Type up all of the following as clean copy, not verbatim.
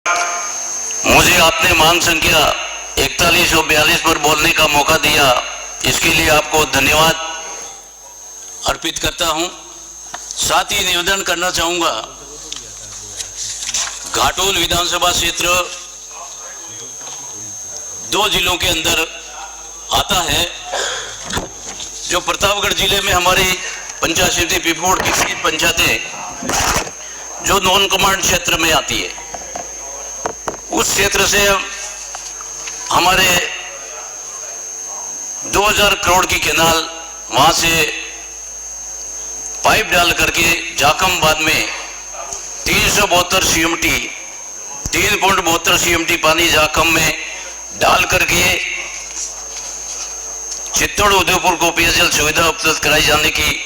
मुझे आपने मांग संख्या 41 और 42 पर बोलने का मौका दिया, इसके लिए आपको धन्यवाद अर्पित करता हूं। साथ ही निवेदन करना चाहूंगा, घाटोल विधानसभा क्षेत्र 2 जिलों के अंदर आता है। जो प्रतापगढ़ जिले में हमारी पंचायत समिति पिपकोट की 3 पंचायतें जो नॉन कमांड क्षेत्र में आती है, उस क्षेत्र से हमारे 2000 करोड़ की कैनाल वहां से पाइप डाल करके जाकम बाद में 372 सीएमटी 3.72 सीएमटी पानी जाकम में डाल करके चित्तौड़ उदयपुर को पेयजल सुविधा उपलब्ध कराई जाने की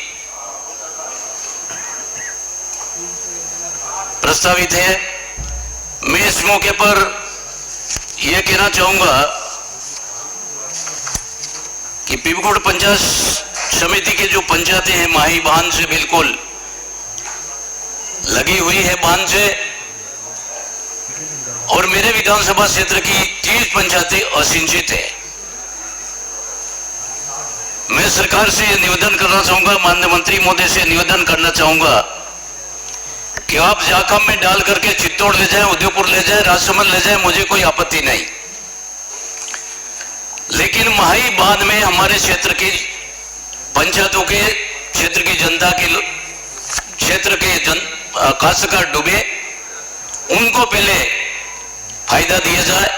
प्रस्तावित है। मैं इस मौके पर यह कहना चाहूंगा कि पिपकोट पंचायत समिति के जो पंचायतें हैं माही बांध से बिल्कुल लगी हुई है बांध से, और मेरे विधानसभा क्षेत्र की 30 पंचायतें असिंचित है। मैं सरकार से निवेदन करना चाहूंगा, माननीय मंत्री महोदय से निवेदन करना चाहूंगा कि आप जाकम में डाल करके चित्तौड़ ले जाएं, उदयपुर ले जाएं, राजसमंद ले जाएं, मुझे कोई आपत्ति नहीं। लेकिन माही बांध में हमारे क्षेत्र की पंचायतों के क्षेत्र की जनता के क्षेत्र के काश्तकार डूबे, उनको पहले फायदा दिया जाए।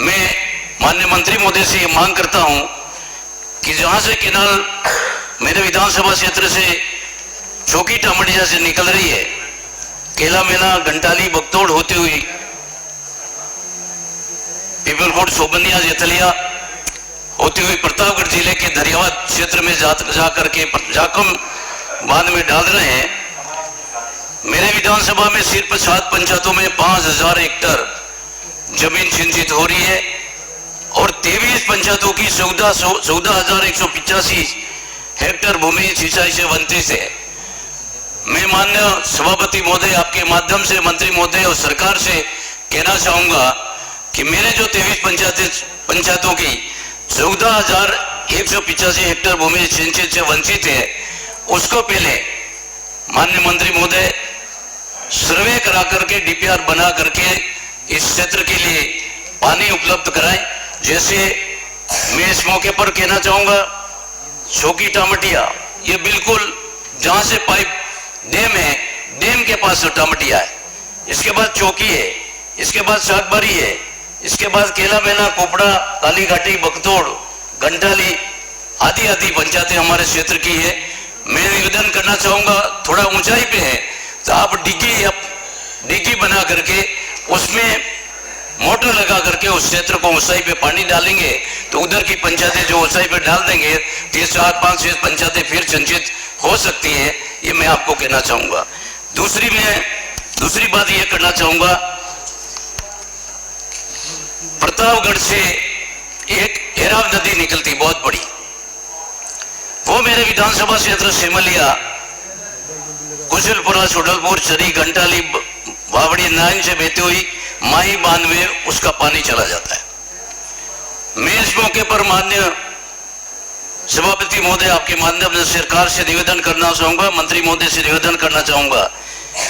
मैं माननीय मंत्री महोदय से ये मांग करता हूं कि जहां से केनाल मेरे विधानसभा क्षेत्र से चौकी टामड़िया से निकल रही है, केला मेला घंटाली बगतौड़ होते हुई पिपलकोट सोबनिया जेतलिया होती हुई प्रतापगढ़ जिले के दरियावाद क्षेत्र में जाकर के जाकम बांध में डाल रहे हैं। मेरे विधानसभा में सिर्फ 7 पंचायतों में 5000 हेक्टर जमीन सिंचित हो रही है और 23 पंचायतों की 14,185 हेक्टर भूमि सिंचाई से वंचित है। मैं माननीय सभापति महोदय आपके माध्यम से मंत्री महोदय और सरकार से कहना चाहूंगा कि मेरे जो 23 पंचायतों की 14,185 हेक्टर भूमि सिंचित से वंचित है, उसको पहले माननीय मंत्री महोदय सर्वे करा करके डीपीआर बना करके इस क्षेत्र के लिए पानी उपलब्ध कराएं। जैसे मैं इस मौके पर कहना चाहूंगा, चौकी टामटिया ये बिल्कुल जहां से पाइप डैम है, डैम के पास टामटिया है, इसके बाद चौकी है, इसके बाद सागबारी है, इसके बाद केला मेला, कोपड़ा, काली घाटी, बगतौड़, घंटाली आदि आदि पंचायतें हमारे क्षेत्र की है। मैं निवेदन करना चाहूंगा, थोड़ा ऊंचाई पे है तो आप डिग्गी बना करके उसमें मोटर लगा करके उस क्षेत्र को ऊंचाई पे पानी डालेंगे तो उधर की पंचायतें जो ऊंचाई पे डाल देंगे 3, 4, 5, 6 पंचायतें फिर संचित हो सकती है। ये मैं आपको कहना चाहूंगा। दूसरी बात ये करना चाहूंगा, प्रतापगढ़ से एक एराव नदी निकलती बहुत बड़ी, वो मेरे विधानसभा क्षेत्र सिमलिया, कुशलपुरा, छोडलपुर, चरी, घंटाली, बावड़ी, नाइन से बहती हुई माही बांध में उसका पानी चला जाता है। मैं इस मौके पर माननीय सभापति महोदय आपके माध्यम से सरकार से निवेदन करना चाहूंगा, मंत्री महोदय से निवेदन करना चाहूंगा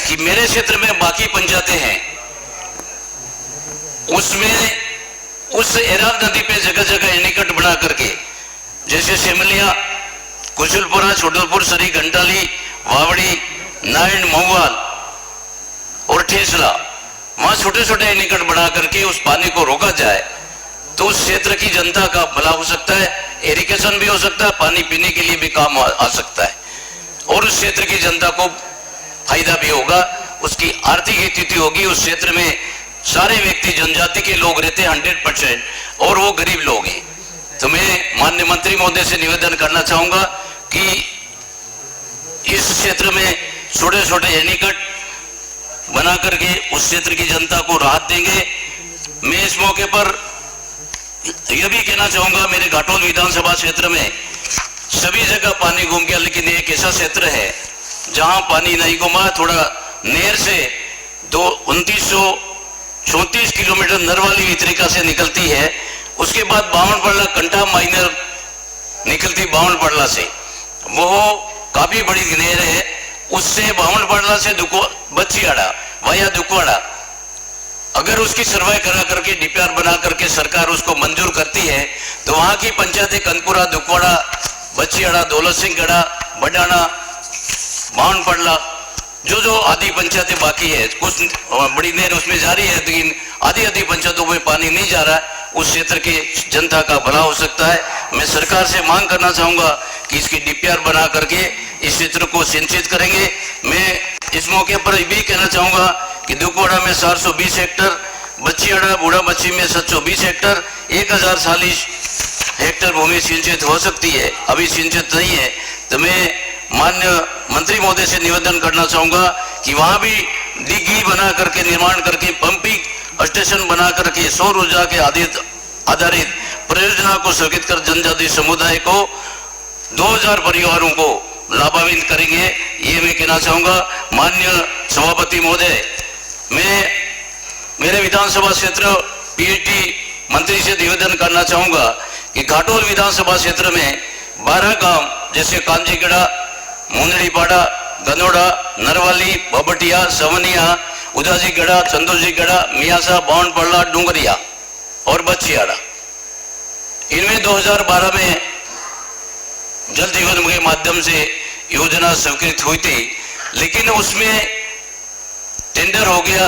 कि मेरे क्षेत्र में बाकी पंचायतें हैं, उसमें उस एराव नदी पे जगह जगह एनीकट बना करके, जैसे सिमलिया, कुशलपुरा, छोडलपुर, सरी, घंटाली, वावड़ी, नाइन, महुआल और ठेसला, वहां छोटे छोटे एनीकट बना करके उस पानी को रोका जाए तो उस क्षेत्र की जनता का भला हो सकता है, इरिगेशन भी हो सकता है, पानी पीने के लिए भी काम आ सकता है और उस क्षेत्र की जनता को फायदा भी होगा, उसकी आर्थिक स्थिति होगी। उस क्षेत्र में सारे व्यक्ति जनजाति के लोग रहते हैं 100% और वो गरीब लोग हैं। तो मैं माननीय मंत्री महोदय से निवेदन करना चाहूंगा कि इस क्षेत्र में छोटे छोटे एनीकट बना करके उस क्षेत्र की जनता को राहत देंगे। मैं इस मौके पर यह भी कहना चाहूंगा, मेरे घाटोल विधानसभा क्षेत्र में सभी जगह पानी घूम गया, लेकिन एक ऐसा क्षेत्र है जहां पानी नहीं घुमा, थोड़ा नहर से 2900 34 किलोमीटर नरवाली वितरिका से निकलती है। उसके बाद बावनपड़ला कंटा माइनर निकलती बावनपड़ला से, वो काफी बड़ी नहर है। उससे बावनपड़ला से बच्चीआड़ा वाया दुकवाड़ा, अगर उसकी सर्वे करा करके डीपीआर बना करके सरकार उसको मंजूर करती है तो वहां की पंचायतें कनपुरा, दुकवाड़ा, बच्चीआड़ा, दौलत सिंह गढ़ा, बडाना, बावनपड़ला, जो आधी पंचायतें बाकी है, कुछ बड़ी नहर उसमें जारी है लेकिन आधी पंचायतों में पानी नहीं जा रहा है, उस क्षेत्र की जनता का भला हो सकता है। मैं सरकार से मांग करना चाहूंगा कि इसकी डीपीआर बना करके इस क्षेत्र को सिंचित करेंगे। मैं इस मौके पर भी कहना चाहूंगा कि दुकवाड़ा में 420 हेक्टर, बच्चीआड़ा बूढ़ा बच्ची में 720 हेक्टर, 1040 हेक्टर भूमि सिंचित हो सकती है, अभी सिंचित नहीं है। तो मैं माननीय मंत्री महोदय से निवेदन करना चाहूंगा कि वहां भी डिग्गी बना करके निर्माण करके पंपिंग स्टेशन बना करके सौर ऊर्जा के आधारित परियोजना को स्थगित कर जनजातीय समुदाय को 2000 परिवारों को लाभान्वित करेंगे, ये मैं कहना चाहूंगा। माननीय सभापति महोदय, मैं मेरे विधानसभा क्षेत्र पीएचडी मंत्री से निवेदन करना चाहूंगा कि घाटोल विधानसभा क्षेत्र में 12 गांव जैसे कांजीगढ़ा, मुंदड़ीपाड़ा, गनोड़ा, नरवाली, बबटिया, सवनिया, उदाजीगढ़ा, चंदूजीगढ़ा, मियासा, बावनपड़ला, डूंगरिया और बच्चीआड़ा, इनमें 2012 में जल जीवन के माध्यम से योजना स्वीकृत हुई थी, लेकिन उसमें टेंडर हो गया,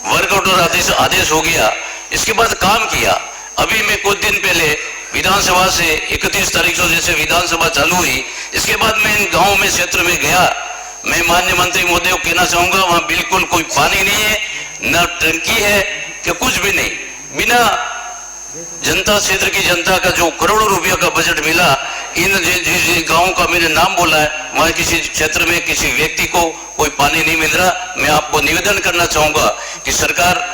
वर्क ऑर्डर आदेश हो गया, इसके बाद काम किया। अभी मैं कुछ दिन पहले विधानसभा से 31 तारीख से जैसे विधानसभा चालू हुई, इसके बाद मैं इन गांव में क्षेत्र में गया। मैं माननीय मंत्री महोदय को कहना चाहूंगा वहां बिल्कुल कोई पानी नहीं है, न टंकी है कि कुछ भी नहीं। बिना जनता क्षेत्र की जनता का जो करोड़ों रुपया का बजट मिला, इन जिस गांव का मैंने नाम बोला है वहां किसी क्षेत्र में किसी व्यक्ति को कोई पानी नहीं मिल रहा। मैं आपको निवेदन करना चाहूंगा कि सरकार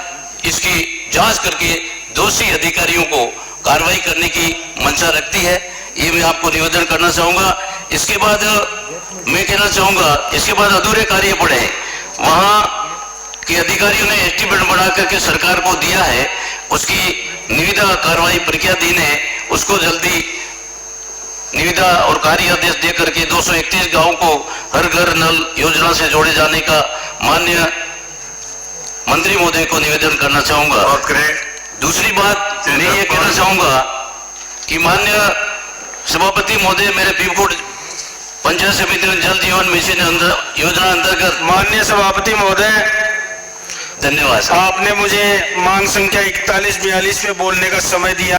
इसकी जांच करके दोषी अधिकारियों को कार्रवाई करने की मंशा रखती है, ये मैं आपको निवेदन करना चाहूंगा। इसके बाद मैं कहना चाहूंगा, इसके बाद अधूरे कार्य पड़े, वहां के अधिकारियों ने एस्टीमेट बना करके सरकार को दिया है, उसकी निविदा कार्रवाई प्रक्रियाधीन है, उसको जल्दी निविदा और कार्य आदेश दे करके 231 गांवों को हर घर नल योजना से जोड़े जाने का माननीय मंत्री महोदय को निवेदन करना चाहूंगा। दूसरी बात मैं ये कहना चाहूंगा कि माननीय सभापति महोदय, मेरे पीपकोट पंचायत समिति में जल जीवन मिशन योजना अंतर्गत, माननीय सभापति महोदय, धन्यवाद। आपने मुझे मांग संख्या 4142 पे बोलने का समय दिया।